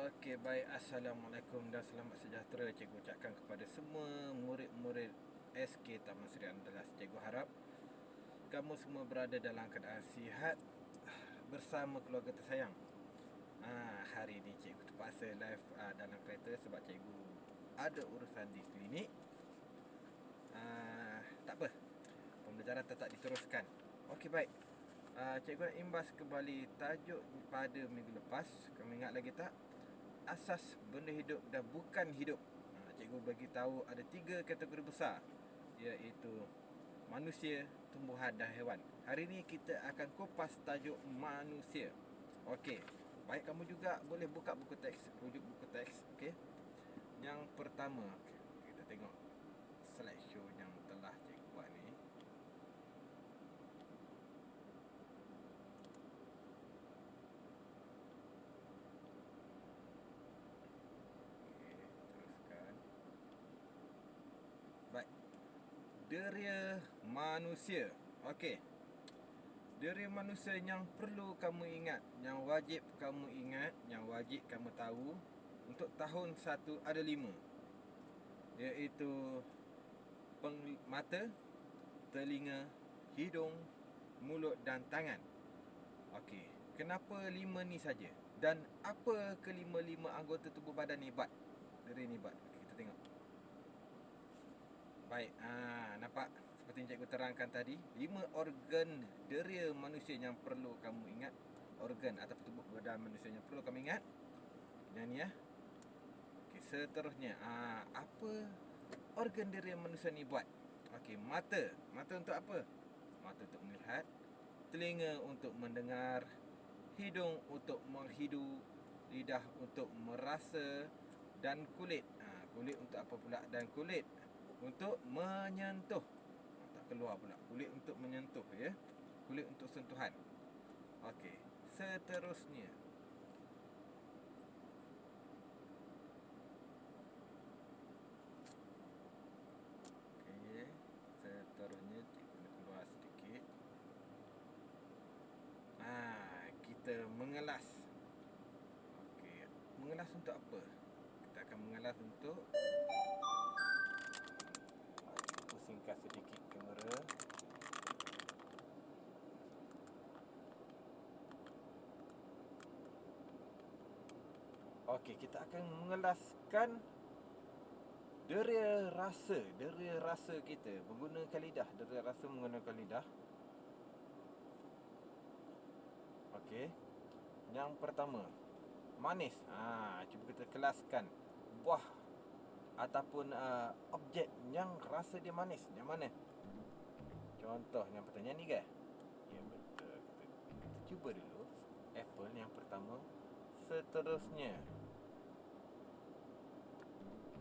Okey, baik. Assalamualaikum dan selamat sejahtera cikgu ucapkan kepada semua murid-murid SK Taman Seri Andalas. Cikgu harap kamu semua berada dalam keadaan sihat bersama keluarga tersayang. Hari ini cikgu terpaksa live dalam kereta sebab cikgu ada urusan di klinik. Tak apa, pembelajaran tetap diteruskan. Okey, baik. Cikgu nak imbas kembali tajuk pada minggu lepas. Kamu ingat lagi tak? Asas benda hidup dan bukan hidup. Cikgu bagi tahu ada 3 kategori besar, iaitu manusia, tumbuhan dan haiwan. Hari ini kita akan kupas tajuk manusia. Okey, baik, kamu juga boleh buka buku teks, rujuk buku teks. Okey. Yang pertama, kita tengok slideshow yang telah cikgu buat ni. Baik. Deria manusia. Okey. Deria manusia yang perlu kamu ingat, yang wajib kamu ingat, yang wajib kamu tahu untuk tahun 1 ada 5. Iaitu mata, telinga, hidung, mulut dan tangan. Okey. Kenapa 5 ni saja? Dan apa kelima-lima anggota tubuh badan ni buat? Deria ni buat. Okey, kita tengok. Baik, nampak seperti yang cikgu terangkan tadi, 5 organ deria manusia yang perlu kamu ingat. Organ atau tubuh badan manusia yang perlu kamu ingat. Yang ni ya. Okey, seterusnya, apa organ deria manusia ni buat? Okey, mata. Mata untuk apa? Mata untuk melihat, telinga untuk mendengar, hidung untuk menghidu, lidah untuk merasa, dan kulit. Kulit untuk apa pula? Dan kulit untuk menyentuh. Tak keluar pula. Kulit untuk menyentuh, ya. Kulit untuk sentuhan. Okey, seterusnya. Okey, seterusnya cikgu nak keluar sedikit. Kita mengelas. Okey, mengelas untuk apa? Kita akan mengelas untuk pusingkan sedikit kamera. Okey, kita akan mengelaskan deria rasa. Deria rasa kita menggunakan lidah. Deria rasa menggunakan lidah. Okey. Yang pertama, manis. Cuba kita kelaskan buah ataupun objek yang rasa dia manis. Yang mana? Contoh yang pertama ni ke? Ya, betul. Kita cuba dulu. Apple yang pertama. Seterusnya,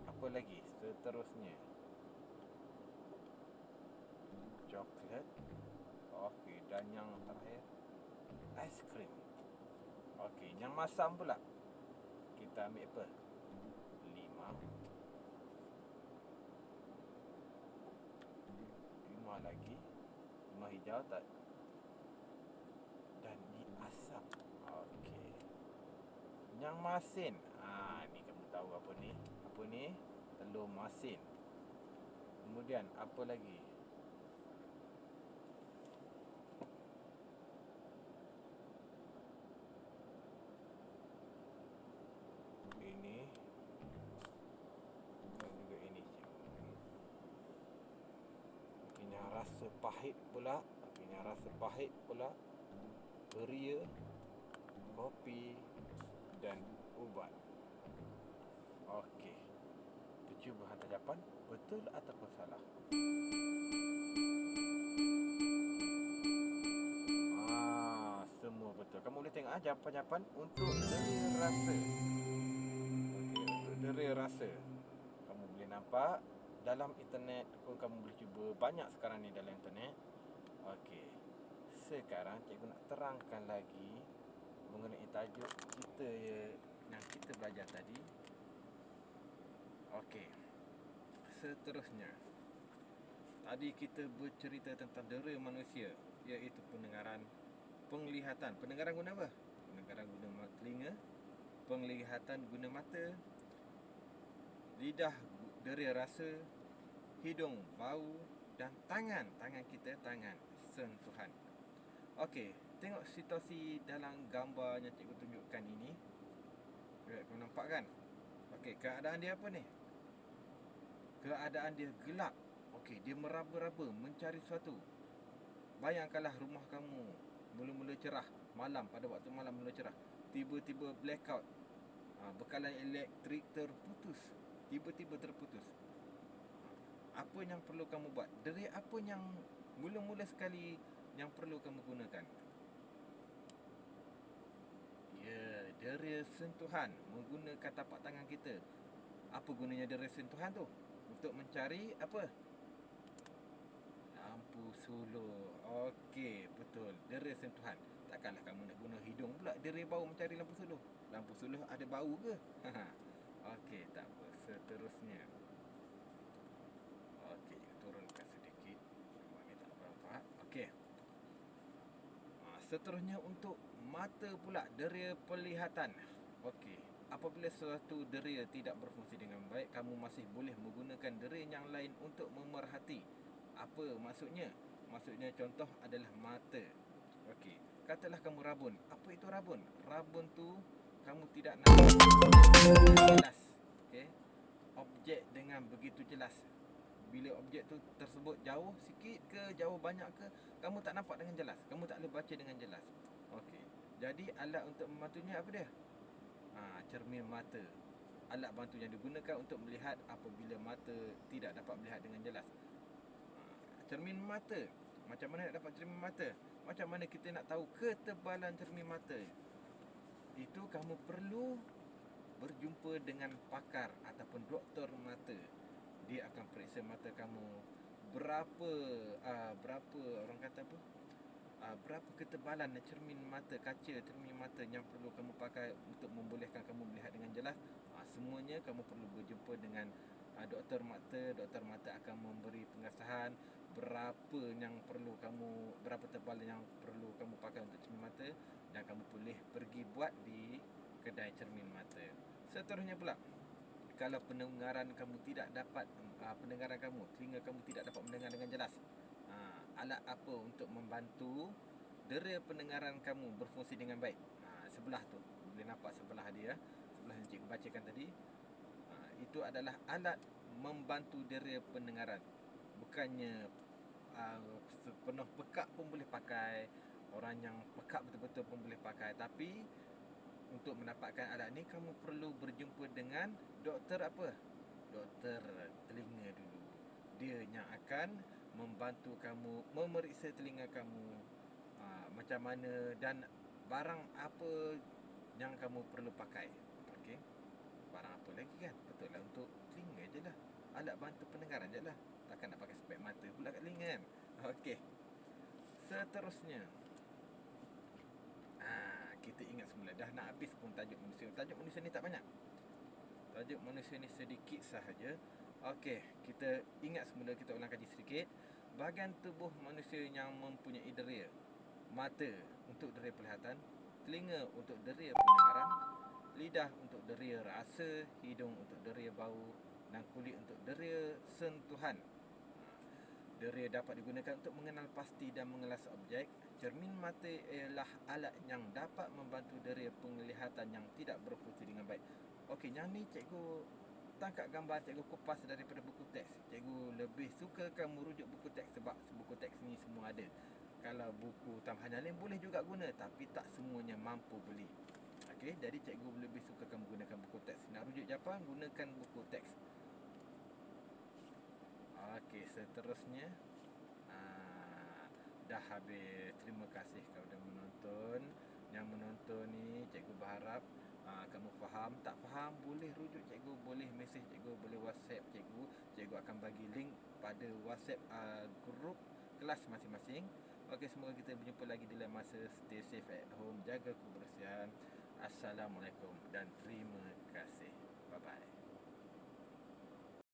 apa lagi? Seterusnya, coklat. Okey, dan yang terakhir, aiskrim. Okey, yang masam pula. Kita ambil apa? 5. 5 lagi. 5 hijau tak? Dan ni asam. Okey. Yang masin. Ni kamu tahu apa ni? Apa ni? Telur masin. Kemudian apa lagi? Ini. Dan juga ini. Okey, yang rasa pahit pula. Okey, yang rasa pahit pula. Beria, kopi dan ubat. Okey. Kita cuba hantar jawapan betul ataupun salah. Semua betul. Kamu boleh tengok jawapan-jawapan untuk deria rasa. Okey, untuk deria rasa. Kamu boleh nampak dalam internet pun, kamu boleh cuba. Banyak sekarang ni dalam internet. Okey. Sekarang cikgu nak terangkan lagi mengenai tajuk kita yang kita belajar tadi. Okey. Seterusnya, tadi kita bercerita tentang deria manusia, iaitu pendengaran, penglihatan. Pendengaran guna apa? Pendengaran guna telinga, penglihatan guna mata, lidah deria rasa, hidung bau, dan tangan kita sentuhan. Okey, tengok situasi dalam gambar yang cikgu tunjukkan ini. Kau nampak kan? Okey, keadaan dia apa ni? Keadaan dia gelap. Okey, dia meraba-raba mencari sesuatu. Bayangkanlah rumah kamu mula-mula cerah, pada waktu malam mula cerah, tiba-tiba blackout. Bekalan elektrik terputus. Tiba-tiba terputus. Apa yang perlu kamu buat? Deria apa yang mula-mula sekali yang perlu kamu gunakan? Ya, deria sentuhan, menggunakan tapak tangan kita. Apa gunanya deria sentuhan tu? Untuk mencari apa? Lampu suluh. Okey, betul. Deria sentuhan. Takkanlah kamu nak guna hidung pula deria bau mencari lampu suluh. Lampu suluh ada bau ke? Okey, tak apa. Seterusnya. Okey, turunkan sedikit. Nampak ni tak nampak. Okey. Seterusnya untuk mata pula, deria penglihatan. Okey, apabila suatu deria tidak berfungsi dengan baik, kamu masih boleh menggunakan deria yang lain untuk memerhati. Apa maksudnya? Maksudnya contoh adalah mata. Okey, katalah kamu rabun. Apa itu rabun? Rabun tu kamu tidak nampak jelas. Okey, objek dengan begitu jelas. Bila objek tu tersebut jauh sikit ke, jauh banyak ke, kamu tak nampak dengan jelas. Kamu tak boleh baca dengan jelas. Okey. Jadi alat untuk membantunya apa dia? Cermin mata. Alat bantu yang digunakan untuk melihat apabila mata tidak dapat melihat dengan jelas. Cermin mata. Macam mana nak dapat cermin mata? Macam mana kita nak tahu ketebalan cermin mata? Itu kamu perlu berjumpa dengan pakar ataupun doktor mata. Dia akan periksa mata kamu berapa orang kata apa? Berapa ketebalan cermin mata, kaca cermin mata yang perlu kamu pakai untuk membolehkan kamu melihat dengan jelas. Semuanya kamu perlu berjumpa dengan doktor mata. Doktor mata akan memberi pengasahan berapa tebal yang perlu kamu pakai untuk cermin mata, dan kamu boleh pergi buat di kedai cermin mata. Seterusnya pula, kalau pendengaran kamu tidak dapat telinga kamu tidak dapat mendengar dengan jelas, alat apa untuk membantu deria pendengaran kamu berfungsi dengan baik? Sebelah tu, boleh nampak sebelah dia, sebelah yang cikgu bacakan tadi. Itu adalah alat membantu deria pendengaran. Bukannya sepenuh pekak pun boleh pakai, orang yang pekak betul-betul pun boleh pakai. Tapi untuk mendapatkan alat ni, kamu perlu berjumpa dengan doktor apa? Doktor telinga dulu. Dia yang akan membantu kamu memeriksa telinga kamu, macam mana dan barang apa yang kamu perlu pakai. Okey. Barang apa lagi kan? Betul lah, untuk telinga je lah. Alat bantu pendengaran je lah. Takkan nak pakai spek mata pula kat telinga kan? Okey. Seterusnya, kita ingat semula. Dah nak habis pun tajuk manusia. Tajuk manusia ni tak banyak. Tajuk manusia ni sedikit sahaja. Okey, kita ingat semula, kita ulang kaji sedikit. Bahagian tubuh manusia yang mempunyai deria. Mata untuk deria penglihatan, telinga untuk deria pendengaran, lidah untuk deria rasa, hidung untuk deria bau, dan kulit untuk deria sentuhan. Deria dapat digunakan untuk mengenal pasti dan mengelas objek. Cermin mata ialah alat yang dapat membantu deria penglihatan yang tidak berfungsi dengan baik. Okey, yang ni cikgu tangkap gambar, cikgu kupas daripada buku teks. Cikgu lebih sukakan merujuk buku teks sebab buku teks ni semua ada. Kalau buku tambahan yang lain boleh juga guna, tapi tak semuanya mampu beli. Okey, jadi cikgu lebih sukakan menggunakan buku teks. Nak rujuk Jepang, gunakan buku teks. Okey, seterusnya dah habis. Terima kasih kepada menonton. Yang menonton ni, cikgu berharap kamu faham. Tak faham, boleh rujuk cikgu, boleh mesej cikgu, boleh WhatsApp cikgu. Cikgu akan bagi link pada WhatsApp grup kelas masing-masing. Okey, semoga kita berjumpa lagi di lain masa. Stay safe at home, jaga kebersihan. Assalamualaikum dan terima kasih. Bye bye.